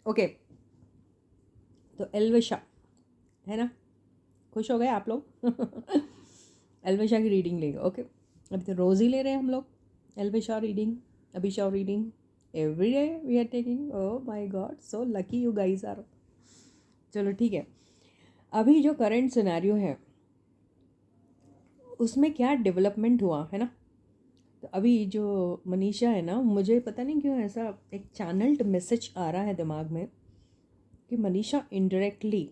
Okay, तो एल्विशा है ना, खुश हो गए आप लोग? एल्विशा की रीडिंग लेंगे। ओके, अभी तो रोज़ ही ले रहे हैं हम लोग Elvisha reading, Abhisha reading every day we are taking. Oh my god, so lucky you guys are. चलो ठीक है, अभी जो करंट सिनेरियो है उसमें क्या डेवलपमेंट हुआ है ना। तो अभी जो मनीषा है ना, मुझे पता नहीं क्यों ऐसा एक चैनल्ड मैसेज आ रहा है दिमाग में कि मनीषा इनडायरेक्टली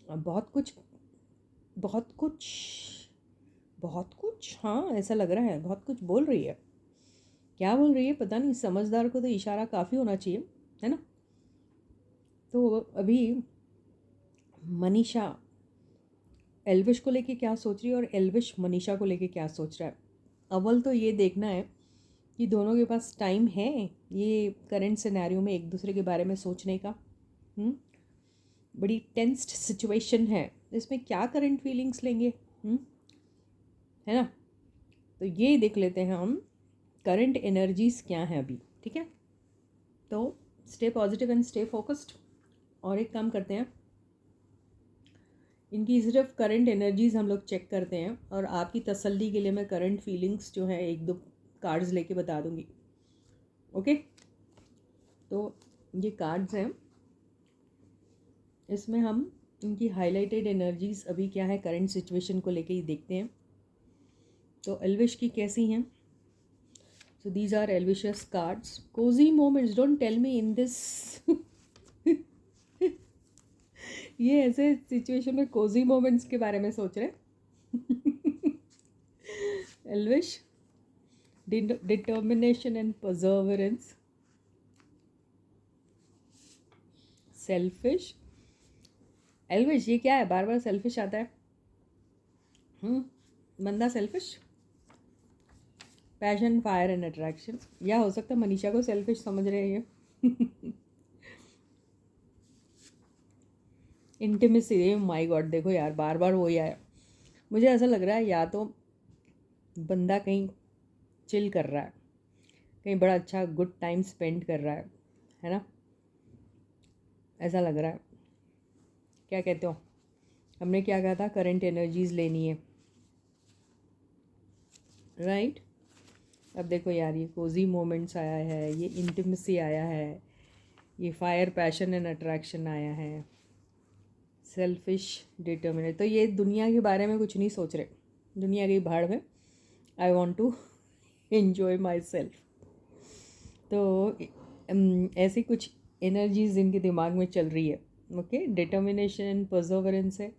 बहुत कुछ बहुत कुछ बहुत कुछ, हाँ ऐसा लग रहा है, बहुत कुछ बोल रही है। क्या बोल रही है पता नहीं, समझदार को तो इशारा काफ़ी होना चाहिए, है ना। तो अभी मनीषा एल्विश को लेके क्या सोच रही है और एल्विश मनीषा को लेके क्या सोच रहा है। अव्वल तो ये देखना है कि दोनों के पास टाइम है ये करंट सिनेरियो में एक दूसरे के बारे में सोचने का। बड़ी टेंस्ड सिचुएशन है, इसमें क्या करंट फीलिंग्स लेंगे, है ना। तो ये देख लेते हैं हम करंट एनर्जीज क्या हैं अभी, ठीक है। तो stay positive and stay focused. और एक काम करते हैं, इनकी सिर्फ करंट एनर्जीज हम लोग चेक करते हैं और आपकी तसल्ली के लिए मैं करंट फीलिंग्स जो है एक दो कार्ड्स लेके बता दूंगी। ओके, तो ये कार्ड्स हैं, इसमें हम इनकी हाईलाइटेड एनर्जीज अभी क्या है करंट सिचुएशन को लेके ही देखते हैं। तो एल्विश की कैसी हैं। So these are Elvish's cards. Cozy moments. Don't tell me in this. ये ऐसे सिचुएशन में कोजी मोमेंट्स के बारे में सोच रहे। Elvish, determination and perseverance. Selfish, Elvish ये क्या है, बार बार सेल्फिश आता है। बंदा selfish. Passion, fire and attraction, या हो सकता है मनीषा को सेल्फिश समझ रहे हैं ये। इंटीमेसी, माय गॉड, देखो यार बार बार वही आया। मुझे ऐसा लग रहा है या तो बंदा कहीं चिल कर रहा है, कहीं बड़ा अच्छा गुड टाइम स्पेंड कर रहा है ना, ऐसा लग रहा है। क्या कहते हो, हमने क्या कहा था, करंट एनर्जीज लेनी है, राइट। अब देखो यार, ये कोजी मोमेंट्स आया है, ये इंटीमेसी आया है, ये फायर, पैशन एंड अट्रैक्शन आया है, सेल्फिश, डिटर्मिनेट। तो ये दुनिया के बारे में कुछ नहीं सोच रहे, दुनिया की भाड़ में, I want to enjoy myself. तो ऐसी कुछ एनर्जीज इनके दिमाग में चल रही है। ओके, डिटर्मिनेशन, परजर्वेरेंस है।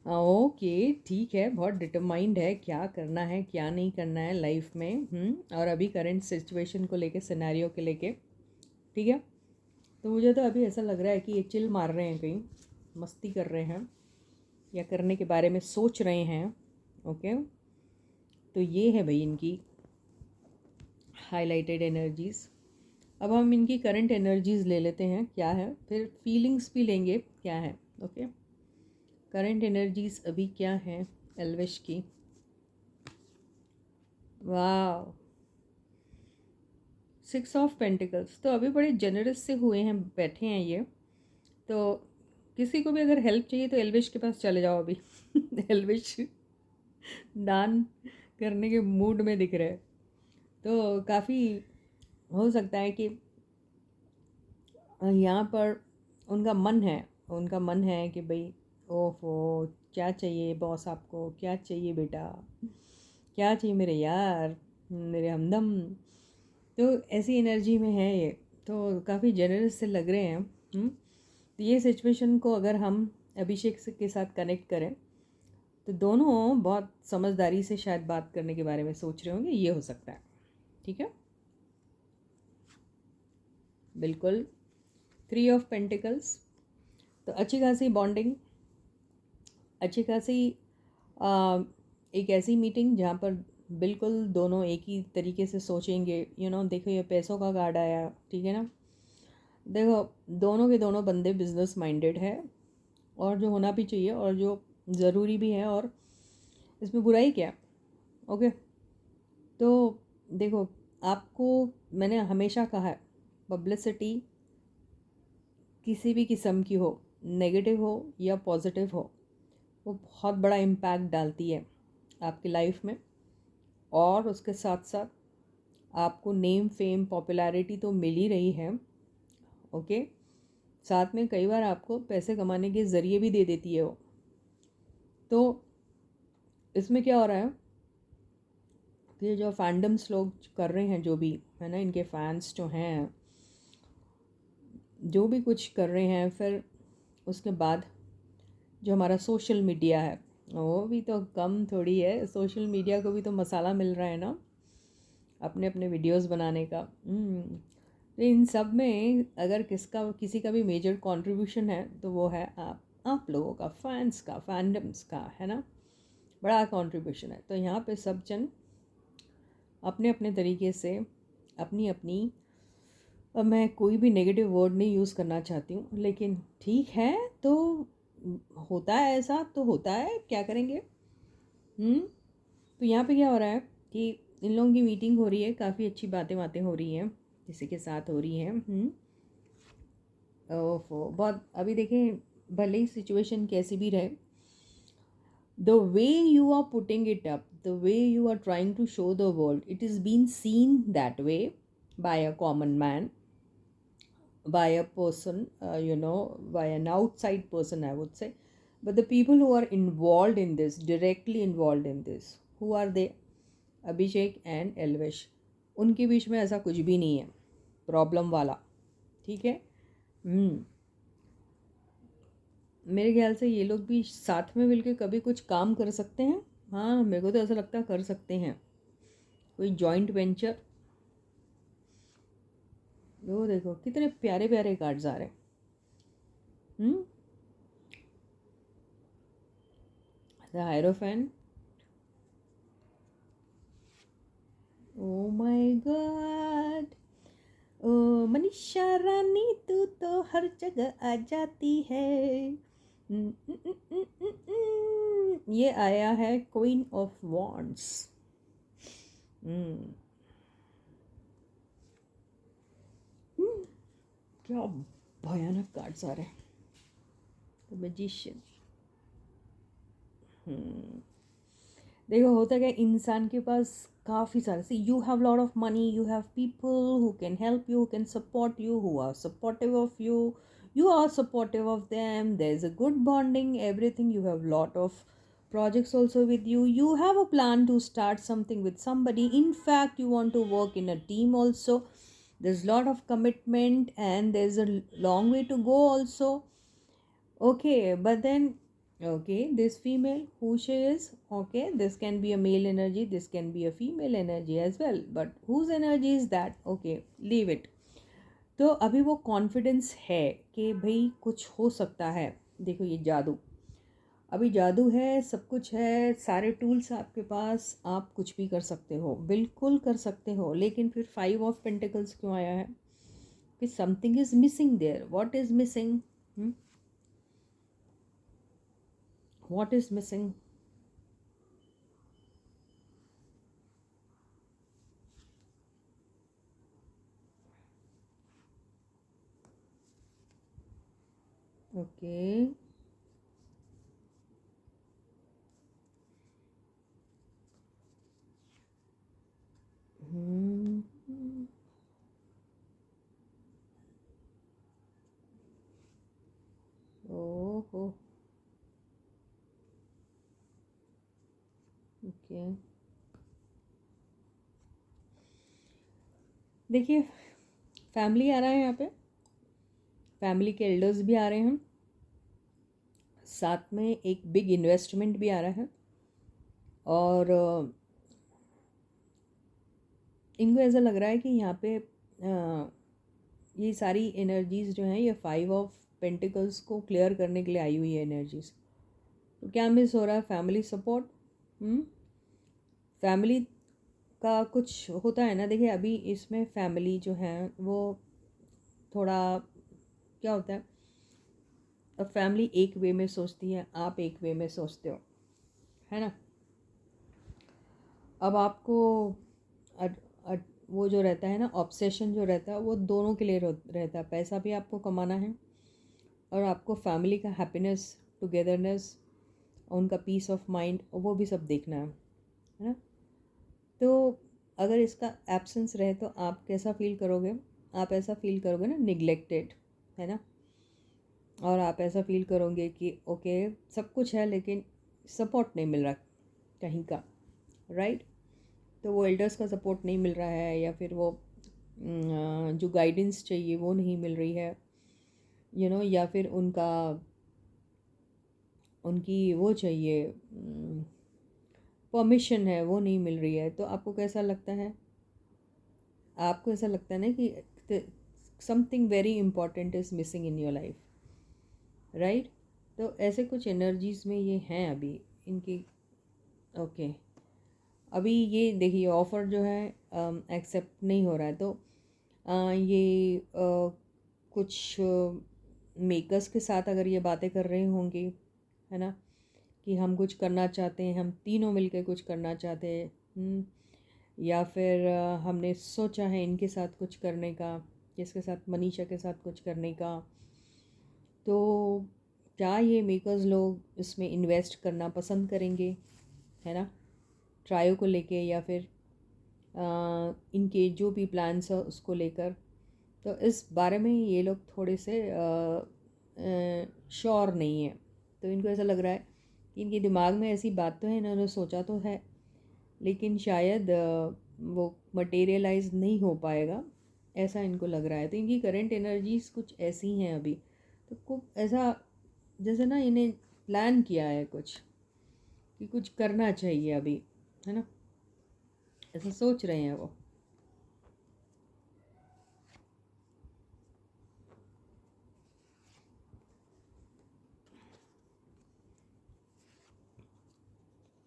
ओके ठीक है, बहुत डिटरमाइंड है क्या करना है क्या नहीं करना है लाइफ में। और अभी करंट सिचुएशन को लेके, सिनेरियो के लेके, ठीक है। तो मुझे तो अभी ऐसा लग रहा है कि ये चिल मार रहे हैं, कहीं मस्ती कर रहे हैं या करने के बारे में सोच रहे हैं। ओके, तो ये है भाई इनकी हाईलाइटेड एनर्जीज़। अब हम इनकी करंट एनर्जीज़ ले लेते हैं क्या है, फिर फीलिंग्स भी लेंगे क्या है। ओके, करंट एनर्जीज़ अभी क्या है एल्विश की। वाह, 6 ऑफ पेंटिकल्स, तो अभी बड़े जेनरस से हुए हैं, बैठे हैं ये। तो किसी को भी अगर हेल्प चाहिए तो एल्विश के पास चले जाओ अभी। एल्विश दान करने के मूड में दिख रहे हैं। तो काफ़ी हो सकता है कि यहाँ पर उनका मन है कि भाई ओहो, क्या चाहिए बॉस, आपको क्या चाहिए बेटा, क्या चाहिए मेरे यार, मेरे हमदम। तो ऐसी एनर्जी में है ये, तो काफ़ी जेनरस से लग रहे हैं। तो ये सिचुएशन को अगर हम अभिषेक के साथ कनेक्ट करें तो दोनों बहुत समझदारी से शायद बात करने के बारे में सोच रहे होंगे, ये हो सकता है, ठीक है। बिल्कुल, 3 ऑफ पेंटिकल्स, तो अच्छी खासी बॉन्डिंग, अच्छी खासी एक ऐसी मीटिंग जहाँ पर बिल्कुल दोनों एक ही तरीके से सोचेंगे। देखो ये पैसों का कार्ड आया, ठीक है ना। देखो दोनों के दोनों बंदे बिजनेस माइंडेड है, और जो होना भी चाहिए और जो ज़रूरी भी है, और इसमें बुराई क्या। ओके, तो देखो आपको मैंने हमेशा कहा है, पब्लिसिटी किसी भी किस्म की हो, नेगेटिव हो या पॉजिटिव हो, वो बहुत बड़ा इम्पैक्ट डालती है आपकी लाइफ में। और उसके साथ साथ आपको नेम फेम पॉपुलैरिटी तो मिल ही रही है, ओके। साथ में कई बार आपको पैसे कमाने के ज़रिए भी दे देती है वो। तो इसमें क्या हो रहा है कि जो फैंडम्स लोग कर रहे हैं, जो भी है ना, इनके फैंस जो हैं, जो भी कुछ कर रहे हैं, फिर उसके बाद जो हमारा सोशल मीडिया है वो भी तो कम थोड़ी है। सोशल मीडिया को भी तो मसाला मिल रहा है ना अपने अपने वीडियोस बनाने का। तो इन सब में अगर किसी का भी मेजर कंट्रीब्यूशन है तो वो है आप लोगों का, फैंस का, फैंडम्स का, है ना, बड़ा कंट्रीब्यूशन है। तो यहाँ पे सब जन अपने अपने तरीके से अपनी अपनी, अब मैं कोई भी नेगेटिव वर्ड नहीं यूज़ करना चाहती हूँ, लेकिन ठीक है, तो होता है ऐसा, तो होता है, क्या करेंगे। तो यहाँ पे क्या हो रहा है कि इन लोगों की मीटिंग हो रही है, काफ़ी अच्छी बातें हो रही हैं, किसी के साथ हो रही हैं। ओफो, बहुत, अभी देखें, भले ही सिचुएशन कैसी भी रहे, the way you are putting it up, the way you are trying to show the world, it is being seen that way by a common man, by a person, by an outside person, I would say. But the people who are involved in this, directly involved in this, who are they? Abhishek and Elvish, उनके बीच में ऐसा कुछ भी नहीं है problem वाला, ठीक है। मेरे ख्याल से ये लोग भी साथ में मिलके कभी कुछ काम कर सकते हैं। हाँ, मेरे को तो ऐसा लगता है कर सकते हैं कोई जॉइंट वेंचर। वो देखो कितने प्यारे प्यारे कार्ड्स आ रहे हैं। The hierophant, oh my god, oh Manisha Rani तू तो हर जगह आ जाती है। ये आया है क्वीन ऑफ वॉन्ड्स। क्या भयानक कार्ड्स आ रहे हैं। The magician. देखो होता क्या, इंसान के पास काफ़ी सारे, see you have lot of money, you have people who can help you, who can support you, who are supportive of you, you are supportive of them, there's a good bonding, everything, you have lot of projects also with you, you have a plan to start something with somebody, in fact you want to work in a team also, there's lot of commitment and there's a long way to go also, okay. But then, okay, this female who she is, okay, this can be a male energy, this can be a female energy as well, but whose energy is that? Okay, leave it. तो अभी वो confidence है कि भाई कुछ हो सकता है। देखो ये जादू, अभी जादू है, सब कुछ है, सारे टूल्स आपके पास, आप कुछ भी कर सकते हो, बिल्कुल कर सकते हो। लेकिन फिर 5 ऑफ पेंटिकल्स क्यों आया है? कि something is missing there. What is missing? What is missing? Okay, ओहो, ओके। देखिए, फैमिली आ रहा है यहाँ पे, फैमिली के एल्डर्स भी आ रहे हैं, साथ में एक बिग इन्वेस्टमेंट भी आ रहा है, और इनको ऐसा लग रहा है कि यहाँ पे ये सारी एनर्जीज़ जो हैं, ये 5 ऑफ पेंटिकल्स को क्लियर करने के लिए आई हुई है एनर्जीज़। तो क्या मिस हो रहा है? Family support. फैमिली का कुछ होता है ना। देखिए अभी इसमें फैमिली जो है वो थोड़ा, क्या होता है, अब फैमिली एक वे में सोचती है, आप एक वे में सोचते हो, है ना। अब आपको वो जो रहता है ना, ऑब्सेशन जो रहता है, वो दोनों के लिए रहता है। पैसा भी आपको कमाना है और आपको फैमिली का हैप्पीनेस, टुगेदरनेस, उनका पीस ऑफ माइंड, वो भी सब देखना है ना। तो अगर इसका एब्सेंस रहे तो आप कैसा फील करोगे? आप ऐसा फील करोगे ना निगलेक्टेड, है ना। और आप ऐसा फील करोगे कि ओके सब कुछ है लेकिन सपोर्ट नहीं मिल रहा कहीं का, राइट। तो वो एल्डर्स का सपोर्ट नहीं मिल रहा है, या फिर वो जो गाइडेंस चाहिए वो नहीं मिल रही है, या फिर उनकी वो चाहिए, परमिशन है वो नहीं मिल रही है। तो आपको कैसा लगता है? आपको ऐसा लगता है ना कि something very important is missing in your life, right. तो ऐसे कुछ एनर्जीज़ में ये हैं अभी इनकी। ओके, अभी ये देखिए ऑफ़र जो है एक्सेप्ट नहीं हो रहा है। तो ये कुछ मेकर्स के साथ अगर ये बातें कर रहे होंगे, है ना, कि हम कुछ करना चाहते हैं, हम तीनों मिलकर कुछ करना चाहते हैं, या फिर हमने सोचा है इनके साथ कुछ करने का, किसके साथ, मनीषा के साथ कुछ करने का। तो क्या ये मेकर्स लोग इसमें इन्वेस्ट करना पसंद करेंगे, है ना, ट्रायो को लेके, या फिर इनके जो भी प्लान्स है उसको लेकर। तो इस बारे में ये लोग थोड़े से श्योर नहीं है। तो इनको ऐसा लग रहा है कि इनके दिमाग में ऐसी बात तो है, इन्होंने सोचा तो है, लेकिन शायद वो मटेरियलाइज नहीं हो पाएगा, ऐसा इनको लग रहा है। तो इनकी करंट एनर्जीज कुछ ऐसी हैं अभी। तो कुछ ऐसा जैसे ना इन्हें प्लान किया है कुछ, कि कुछ करना चाहिए अभी, है ना, ऐसा सोच रहे हैं वो।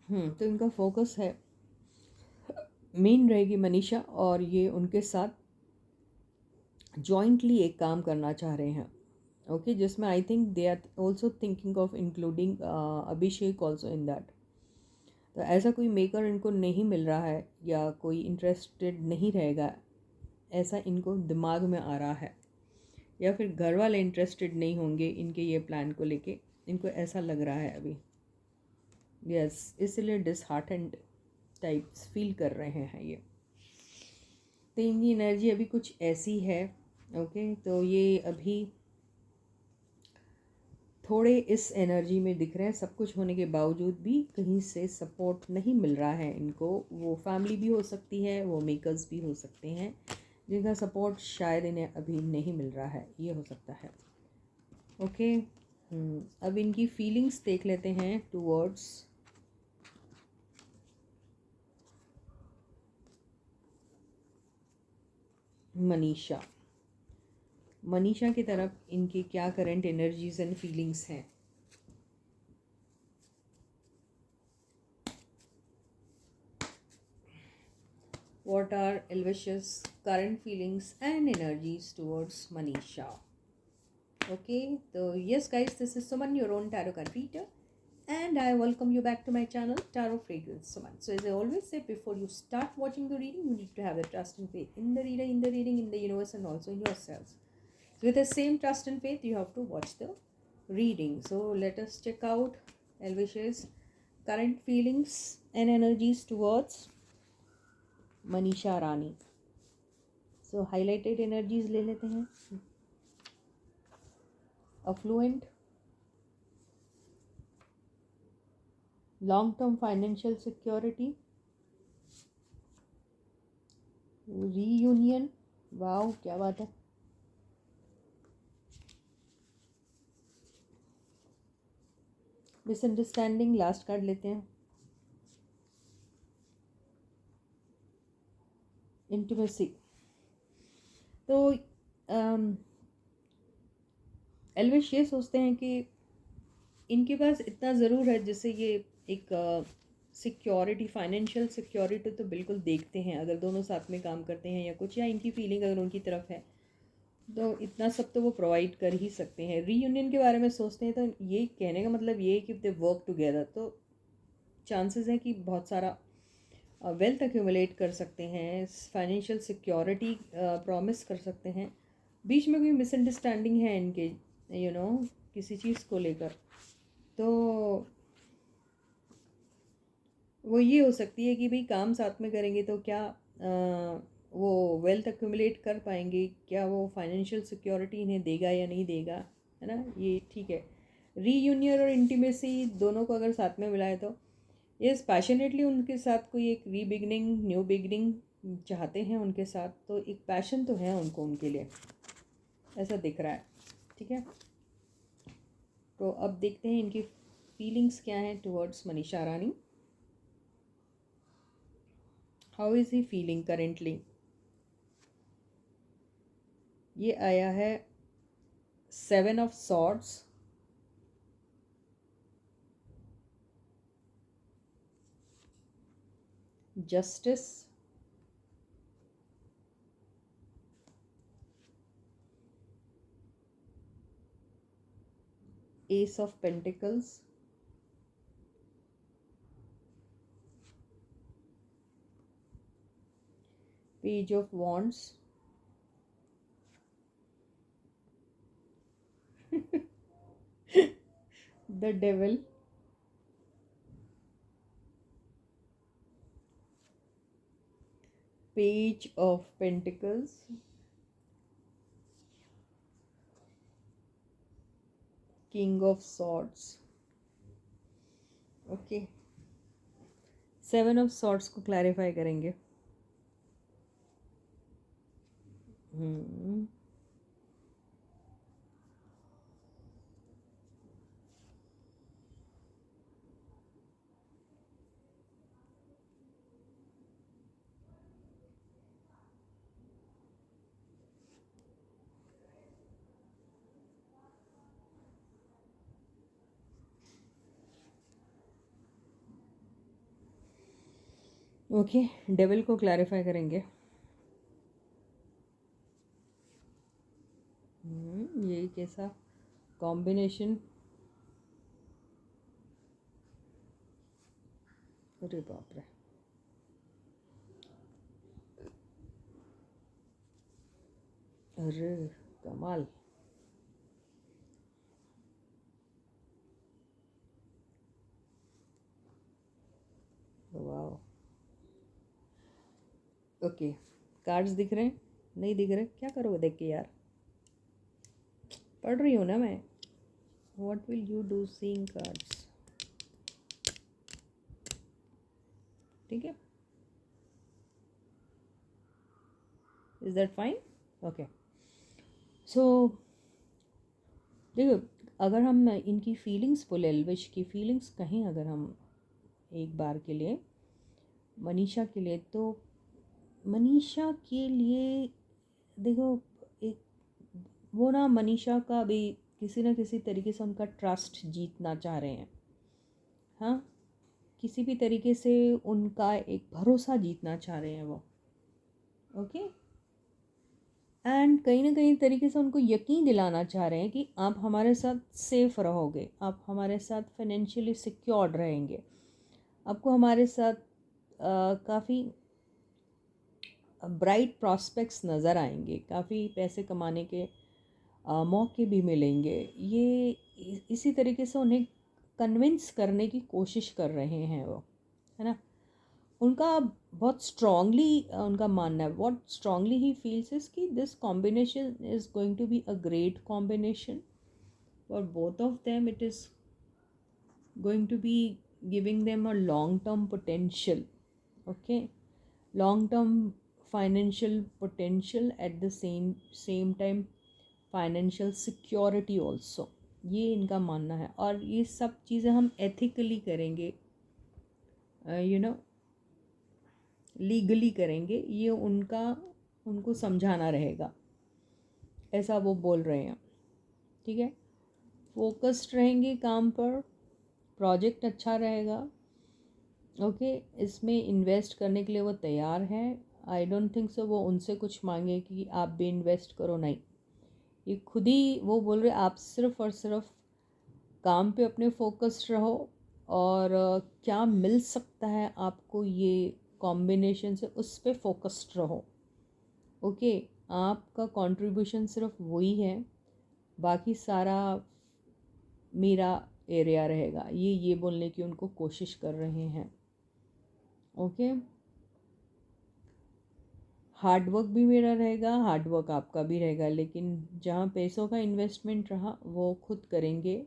तो इनका फोकस है, मेन रहेगी मनीषा, और ये उनके साथ जॉइंटली एक काम करना चाह रहे हैं। ओके, जिसमें I think they are also thinking of including Abhishek also in that. तो ऐसा कोई मेकर इनको नहीं मिल रहा है, या कोई इंटरेस्टेड नहीं रहेगा, ऐसा इनको दिमाग में आ रहा है, या फिर घर वाले इंटरेस्टेड नहीं होंगे इनके ये प्लान को लेके, इनको ऐसा लग रहा है अभी। यस, इसलिए डिसहार्टेंड टाइप्स फील कर रहे हैं ये। तो इनकी एनर्जी अभी कुछ ऐसी है। ओके, तो ये अभी थोड़े इस एनर्जी में दिख रहे हैं। सब कुछ होने के बावजूद भी कहीं से सपोर्ट नहीं मिल रहा है इनको। वो फैमिली भी हो सकती है, वो मेकर्स भी हो सकते हैं, जिनका सपोर्ट शायद इन्हें अभी नहीं मिल रहा है, ये हो सकता है। ओके, अब इनकी फीलिंग्स देख लेते हैं टूवर्ड्स मनीषा। मनीषा की तरफ इनकी क्या करंट एनर्जीज एंड फीलिंग्स हैं? What are Elvish's current feelings and energies towards Manisha? Okay, so yes guys, this is Suman, your own tarot card reader, and I welcome you back to my channel, Tarot Fragrance Suman. So as I always say, before you start watching the reading, you need to have the trust and faith in the reader, in the reading, in the universe, and also in yourselves. So with the same trust and faith, you have to watch the reading. So let us check out Elvish's current feelings and energies towards Manisha Rani. So highlighted energies ले लेते हैं। Affluent, long term financial security, reunion, wow क्या बात है, misunderstanding, last card लेते हैं, intimacy. तो एल्विश ये सोचते हैं कि इनके पास इतना ज़रूर है जिससे ये एक सिक्योरिटी, फाइनेंशियल सिक्योरिटी तो बिल्कुल देखते हैं अगर दोनों साथ में काम करते हैं, या कुछ, या इनकी फीलिंग अगर उनकी तरफ है तो इतना सब तो वो प्रोवाइड कर ही सकते हैं। रीयूनियन के बारे में सोचते हैं तो ये कहने का मतलब ये है कि दे वर्क टुगेदर, तो चांसेस हैं कि बहुत सारा वेल्थ एक्यूमुलेट कर सकते हैं, फाइनेंशियल सिक्योरिटी प्रॉमिस कर सकते हैं। बीच में कोई मिसअंडरस्टैंडिंग है इनके किसी चीज़ को लेकर, तो वो ये हो सकती है कि भाई काम साथ में करेंगे तो क्या वो वेल्थ एक्यूमुलेट कर पाएंगे, क्या वो फाइनेंशियल सिक्योरिटी इन्हें देगा या नहीं देगा, है ना, ये ठीक है। रीयूनियन और इंटीमेसी दोनों को अगर साथ में मिलाए तो यस, पैशनेटली उनके साथ कोई एक रीबिगनिंग, न्यू बिगनिंग चाहते हैं उनके साथ, तो एक पैशन तो है उनको उनके लिए, ऐसा दिख रहा है। ठीक है, तो अब देखते हैं इनकी फीलिंग्स क्या हैं towards Manisha Rani. How is he feeling currently. ये आया है 7 of swords, justice, S of pentacles, page of wands, the devil, page of pentacles, king of swords. Okay, 7 of swords को क्लैरिफाई करेंगे। ओके, डेविल को क्लैरिफाई करेंगे। ये कैसा कॉम्बिनेशन, अरे बाप रे, अरे कमाल। वाह, ओके, कार्ड्स दिख रहे हैं, नहीं दिख रहे, क्या करोगे देख के यार, पढ़ रही हूँ ना मैं। What will you do seeing cards. ठीक है, इज दैट फाइन। ओके, सो देखो, अगर हम इनकी फीलिंग्स बोले, एल्विश की फीलिंग्स कहें अगर हम एक बार के लिए मनीषा के लिए, तो मनीषा के लिए देखो, एक वो ना मनीषा का भी किसी न किसी तरीके से उनका ट्रस्ट जीतना चाह रहे हैं। हाँ, किसी भी तरीके से उनका एक भरोसा जीतना चाह रहे हैं वो। ओके, एंड कहीं ना कहीं तरीके से उनको यकीन दिलाना चाह रहे हैं कि आप हमारे साथ सेफ रहोगे, आप हमारे साथ फाइनेंशियली सिक्योर्ड रहेंगे, आपको हमारे साथ काफ़ी ब्राइट प्रॉस्पेक्ट्स नज़र आएंगे, काफ़ी पैसे कमाने के मौके भी मिलेंगे। ये इसी तरीके से उन्हें कन्विंस करने की कोशिश कर रहे हैं वो, है ना। उनका बहुत स्ट्रांगली उनका मानना है, what strongly he feels is कि this combination is going to be a great combination for both of them. It is going to be giving them a long term potential, okay, long term financial potential, at the same time financial security also, ये इनका मानना है। और ये सब चीज़ें हम ethically करेंगे, लीगली करेंगे, ये उनको समझाना रहेगा, ऐसा वो बोल रहे हैं। ठीक है, फोकस्ड रहेंगे काम पर, प्रोजेक्ट अच्छा रहेगा। ओके, इसमें इन्वेस्ट करने के लिए वो तैयार हैं। आई डोंट थिंक सो वो उनसे कुछ मांगे कि आप भी इन्वेस्ट करो, नहीं, ये खुद ही वो बोल रहे आप सिर्फ और सिर्फ काम पे अपने फोकस्ड रहो, और क्या मिल सकता है आपको ये कॉम्बिनेशन से, उस पे फोकस्ड रहो। ओके, आपका कंट्रीब्यूशन सिर्फ वही है बाकी सारा मेरा एरिया रहेगा, ये बोलने की उनको कोशिश कर रहे हैं। ओके, हार्ड वर्क भी मेरा रहेगा, हार्ड वर्क आपका भी रहेगा, लेकिन जहाँ पैसों का इन्वेस्टमेंट रहा वो खुद करेंगे।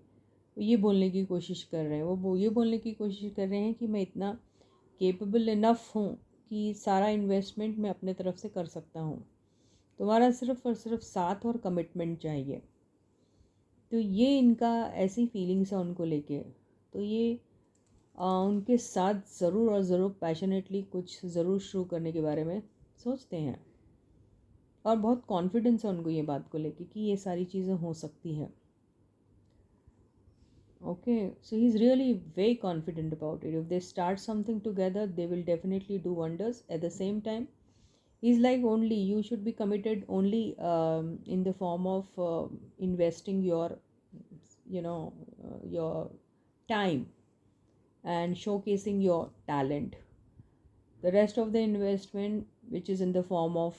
ये बोलने की कोशिश कर रहे हैं, वो ये बोलने की कोशिश कर रहे हैं कि मैं इतना केपेबल इनफ हूँ कि सारा इन्वेस्टमेंट मैं अपने तरफ से कर सकता हूँ, तुम्हारा सिर्फ और सिर्फ साथ और कमिटमेंट चाहिए। तो ये इनका ऐसी फीलिंग्स है उनको लेके। तो ये उनके साथ ज़रूर और ज़रूर पैशनेटली कुछ ज़रूर शुरू करने के बारे में सोचते हैं, और बहुत कॉन्फिडेंस है उनको ये बात को लेके कि ये सारी चीज़ें हो सकती हैं। Okay, so he's really very confident about it. If they start something together, they will definitely do wonders. At the same time, he's like, only you should be committed only in the form of investing your, your time and showcasing your talent. The rest of the investment, which is in the form of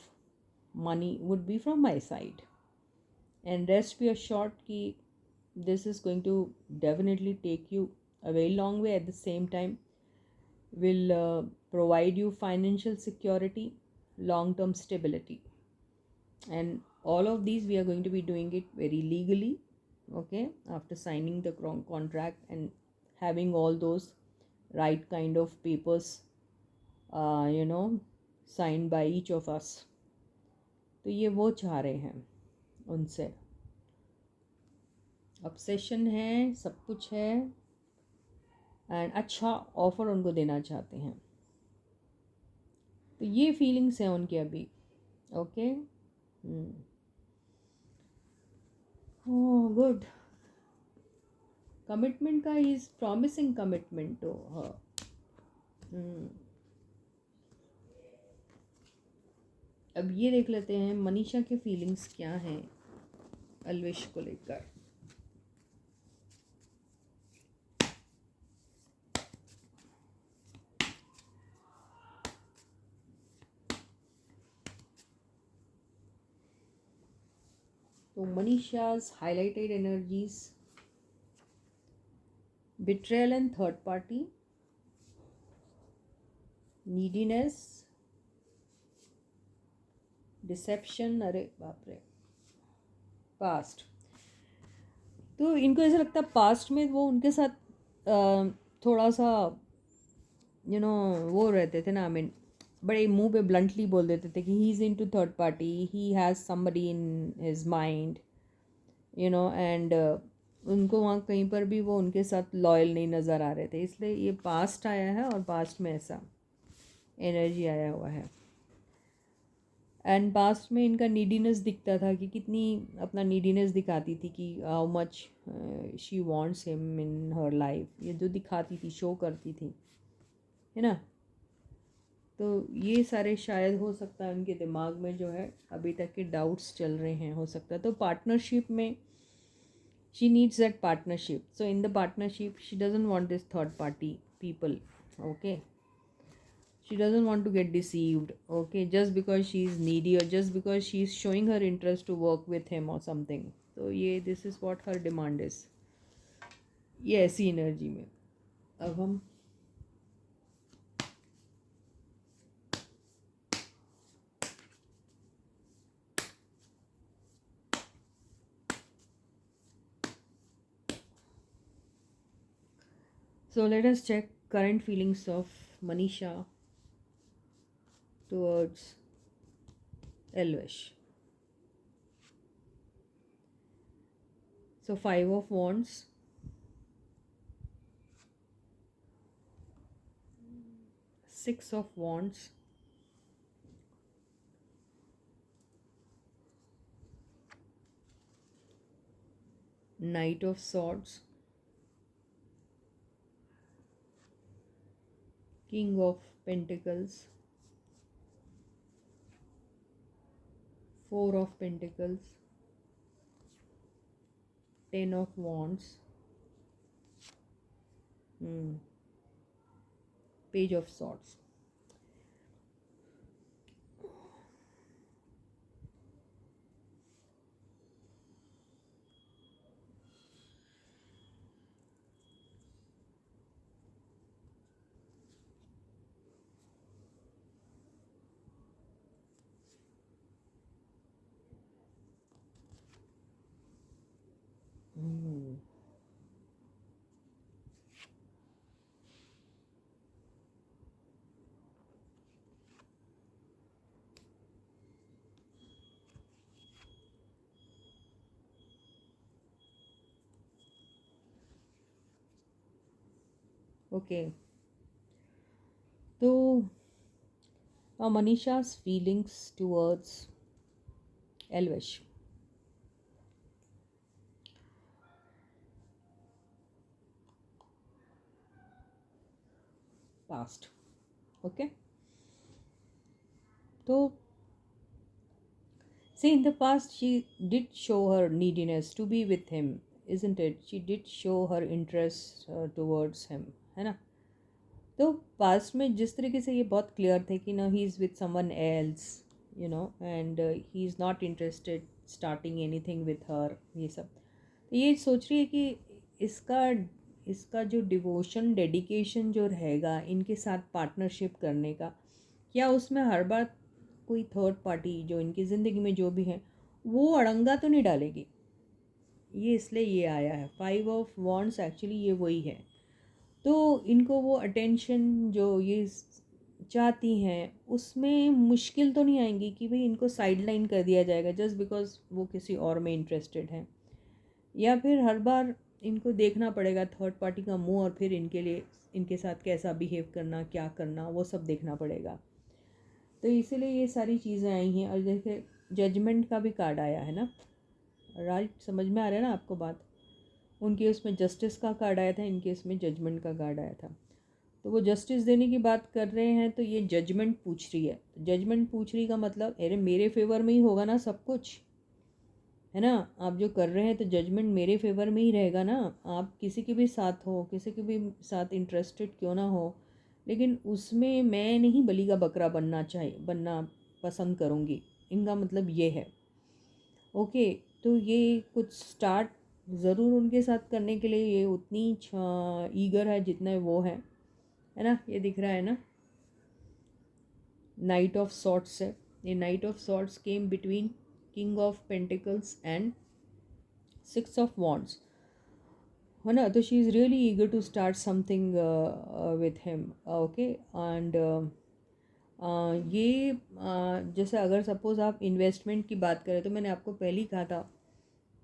money, would be from my side. And rest be assured कि this is going to definitely take you a very long way. At the same time, will provide you financial security, long term stability, and all of these we are going to be doing it very legally. Okay, after signing the contract and having all those right kind of papers, you know, signed by each of us. तो ये वो चाह रहे हैं उनसे, obsession है, सब कुछ है, एंड अच्छा ऑफ़र उनको देना चाहते हैं। तो ये फीलिंग्स हैं उनके अभी। ओके, ओह गुड, कमिटमेंट का ही is promising commitment to her. अब ये देख लेते हैं मनीषा के फीलिंग्स क्या हैं अलविश को लेकर। तो Manisha's highlighted energies: betrayal and third party, neediness, deception, अरे बाप रे, पास्ट। तो इनको ऐसा लगता है पास्ट में वो उनके साथ थोड़ा सा वो रहते थे ना, आई मीन बड़े मुंह पे ब्लंटली बोल देते थे कि he is into third party, he has somebody in his mind, and उनको वहाँ कहीं पर भी वो उनके साथ लॉयल नहीं नज़र आ रहे थे। इसलिए ये पास्ट आया है और पास्ट में ऐसा एनर्जी आया हुआ है। एंड पास्ट में इनका नीडीनेस दिखता था कि कितनी अपना नीडीनेस दिखाती थी कि how much she wants him in her life, ये जो दिखाती थी, शो करती थी, है ना। तो ये सारे शायद हो सकता है उनके दिमाग में जो है अभी तक के डाउट्स चल रहे हैं, हो सकता है। तो पार्टनरशिप में she needs that partnership, so in the partnership she doesn't want this third party people. Okay, she doesn't want to get deceived, okay, just because she's needy or just because she's showing her interest to work with him or something. तो ये this is what her demand is, ये ऐसी energy में। अब हम so let us check current feelings of Manisha towards Elvish. So 5 of Wands, Six of Wands, Knight of Swords, King of Pentacles, Four of Pentacles, Ten of Wands, Page of Swords. Okay, तो मनीषा's feelings towards Elvish. Past. Okay, so see, in the past she did show her neediness to be with him, isn't it? She did show her interest towards him, है ना? तो past में जिस तरीके से ये बहुत क्लियर थे कि ना he is with someone else, you know, and he is not interested starting anything with her, ये सब, तो ये सोच रही है कि इसका इसका जो डिवोशन डेडिकेशन जो रहेगा इनके साथ पार्टनरशिप करने का, क्या उसमें हर बार कोई थर्ड पार्टी जो इनकी ज़िंदगी में जो भी है वो अड़ंगा तो नहीं डालेगी। ये इसलिए ये आया है 5 ऑफ वॉन्ड्स, एक्चुअली ये वही है। तो इनको वो अटेंशन जो ये चाहती हैं उसमें मुश्किल तो नहीं आएंगी कि भाई इनको साइड लाइन कर दिया जाएगा जस्ट बिकॉज वो किसी और में इंटरेस्टेड हैं, या फिर हर बार इनको देखना पड़ेगा थर्ड पार्टी का मुंह और फिर इनके लिए इनके साथ कैसा बिहेव करना, क्या करना, वो सब देखना पड़ेगा। तो इसीलिए ये सारी चीज़ें आई हैं। और देखिए जजमेंट का भी कार्ड आया है ना, राइट? समझ में आ रहा है ना आपको बात? उनके उसमें जस्टिस का कार्ड आया था, इनके इसमें जजमेंट का कार्ड आया था। तो वो जस्टिस देने की बात कर रहे हैं तो ये जजमेंट पूछ रही है। जजमेंट पूछ रही का मतलब अरे मेरे फेवर में ही होगा ना सब कुछ, है ना? आप जो कर रहे हैं तो जजमेंट मेरे फेवर में ही रहेगा ना। आप किसी के भी साथ हो, किसी के भी साथ इंटरेस्टेड क्यों ना हो, लेकिन उसमें मैं नहीं बलि का बकरा बनना पसंद करूँगी, इनका मतलब ये है। ओके, तो ये कुछ स्टार्ट ज़रूर उनके साथ करने के लिए ये उतनी ईगर है जितना वो है ना? ये दिख रहा है ना, नाइट ऑफ सॉर्ट्स है। ये knight of sorts came between king of pentacles and 6 of wands, है ना? तो she is really eager to start something with him. Okay, and ये जैसे अगर सपोज़ आप इन्वेस्टमेंट की बात करें तो मैंने आपको पहले ही कहा था,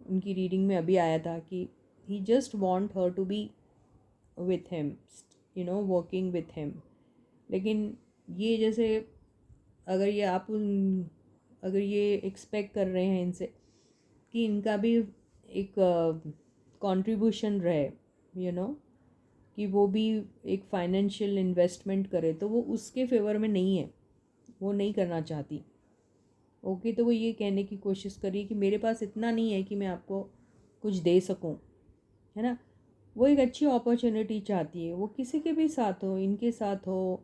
उनकी रीडिंग में अभी आया था कि he just want her to be with him, you know, working with him. लेकिन ये जैसे अगर ये आप अगर ये एक्सपेक्ट कर रहे हैं इनसे कि इनका भी एक कंट्रीब्यूशन रहे, यू नो, कि वो भी एक फाइनेंशियल इन्वेस्टमेंट करे, तो वो उसके फेवर में नहीं है, वो नहीं करना चाहती। ओके, तो वो ये कहने की कोशिश करी कि मेरे पास इतना नहीं है कि मैं आपको कुछ दे सकूं, है ना? वो एक अच्छी अपॉर्चुनिटी चाहती है, वो किसी के भी साथ हो, इनके साथ हो,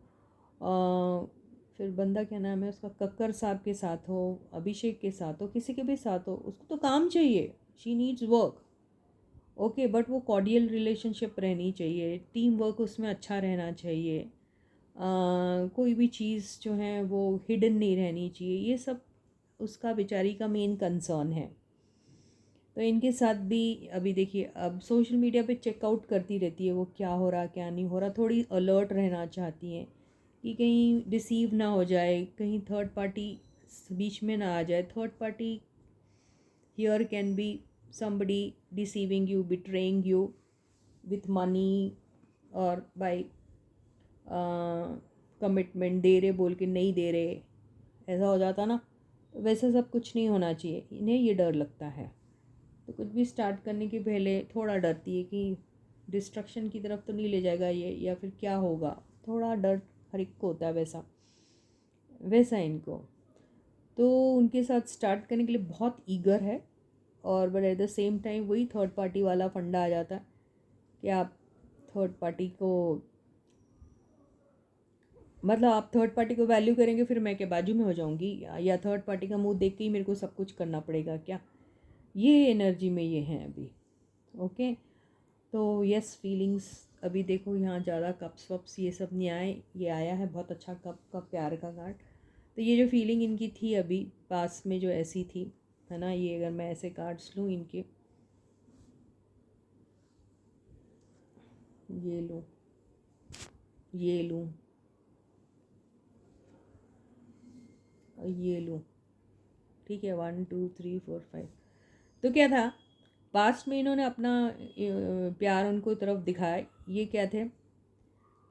फिर बंदा क्या नाम है उसका, कक्कर साहब के साथ हो, अभिषेक के साथ हो, किसी के भी साथ हो, उसको तो काम चाहिए, she needs work. Okay, but वो कॉर्डियल रिलेशनशिप रहनी चाहिए, टीम वर्क उसमें अच्छा रहना चाहिए, कोई भी चीज़ जो है वो हिडन नहीं रहनी चाहिए, ये सब उसका बेचारी का मेन कंसर्न है। तो इनके साथ भी अभी देखिए, अब सोशल मीडिया पे चेकआउट करती रहती है वो, क्या हो रहा क्या नहीं हो रहा, थोड़ी अलर्ट रहना चाहती हैं कि कहीं डिसीव ना हो जाए, कहीं थर्ड पार्टी बीच में ना आ जाए। Third party here can be somebody deceiving you, betraying you with money और by कमिटमेंट, दे रहे बोल के नहीं दे रहे, ऐसा हो जाता ना। तो वैसा सब कुछ नहीं होना चाहिए, इन्हें ये डर लगता है। तो कुछ भी स्टार्ट करने के पहले थोड़ा डरती है कि डिस्ट्रक्शन की तरफ तो नहीं ले जाएगा ये, या फिर क्या होगा, थोड़ा डर हर एक को होता है वैसा, वैसा इनको। तो उनके साथ स्टार्ट करने के लिए बहुत ईगर है, और but at the same time वही थर्ड पार्टी वाला फंडा आ जाता है कि आप थर्ड पार्टी को, मतलब आप थर्ड पार्टी को वैल्यू करेंगे फिर मैं क्या बाजू में हो जाऊंगी, या थर्ड पार्टी का मुंह देख के ही मेरे को सब कुछ करना पड़ेगा क्या? ये एनर्जी में ये हैं अभी। ओके, तो यस, फीलिंग्स अभी देखो यहाँ ज़्यादा कप्स वप्स ये सब नहीं आए, ये आया है बहुत अच्छा कप का प्यार का कार्ड। तो ये जो फीलिंग इनकी थी अभी पास में जो ऐसी थी, है ना, ये अगर मैं ऐसे कार्ड्स लूँ इनके, ये लूँ, ये लूँ, ये लूँ, ठीक है, 1 2 3 4 5। तो क्या था, पास्ट में इन्होंने अपना प्यार उनको तरफ दिखाया। ये क्या थे,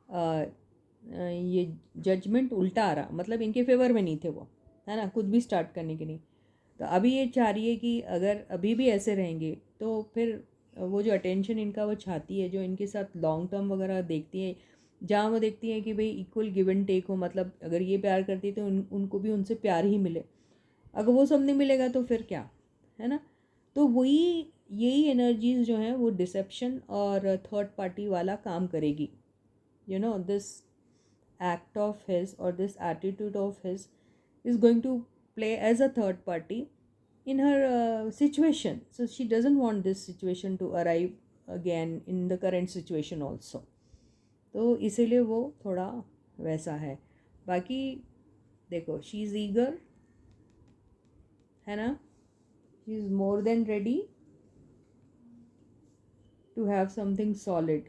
ये जजमेंट उल्टा आ रहा, मतलब इनके फेवर में नहीं थे वो, है ना, कुछ भी स्टार्ट करने के लिए। तो अभी ये चाह रही है कि अगर अभी भी ऐसे रहेंगे तो फिर वो जो अटेंशन इनका वो चाहती है, जो इनके साथ लॉन्ग टर्म वगैरह देखती है, जहाँ वो देखती है कि भाई इक्वल गिव एंड टेक हो, मतलब अगर ये प्यार करती है तो उनको भी उनसे प्यार ही मिले। अगर वो सब नहीं मिलेगा तो फिर क्या, है ना। तो वही यही एनर्जीज जो हैं वो डिसेप्शन और थर्ड पार्टी वाला काम करेगी। you know this act of his or this attitude of his is going to play as a third party in her situation, so she doesn't want this situation to arrive again in the current situation also। तो इसीलिए वो थोड़ा वैसा है। बाकी देखो, she is eager, है ना, she is more than ready to have something solid,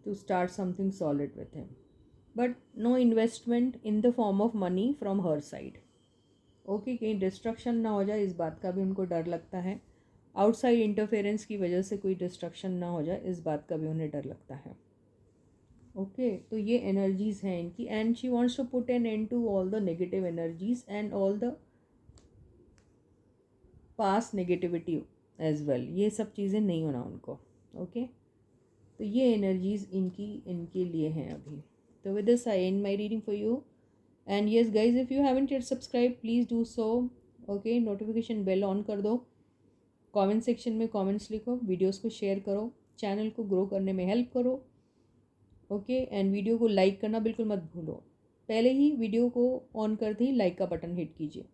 to start something solid with him, but no investment in the form of money from her side। Okay, कहीं डिस्ट्रक्शन ना हो जाए इस बात का भी उनको डर लगता है, आउटसाइड इंटरफेरेंस की वजह से कोई डिस्ट्रक्शन ना हो जाए इस बात का भी उन्हें डर लगता है। ओके, तो ये एनर्जीज़ हैं इनकी, and she wants to put an end to all the negative energies and all the past negativity as well. ये सब चीज़ें नहीं होना उनको। ओके, तो ये एनर्जीज़ इनकी इनके लिए हैं अभी। तो with this I end my reading for you. And yes guys, if you haven't yet subscribe please do so. Okay, notification bell on कर दो, कमेंट सेक्शन में कमेंट्स लिखो, वीडियोस को शेयर करो, चैनल को ग्रो करने में हेल्प करो। ओके, एंड वीडियो को लाइक करना बिल्कुल मत भूलो, पहले ही वीडियो को ऑन करते ही लाइक का बटन हिट कीजिए।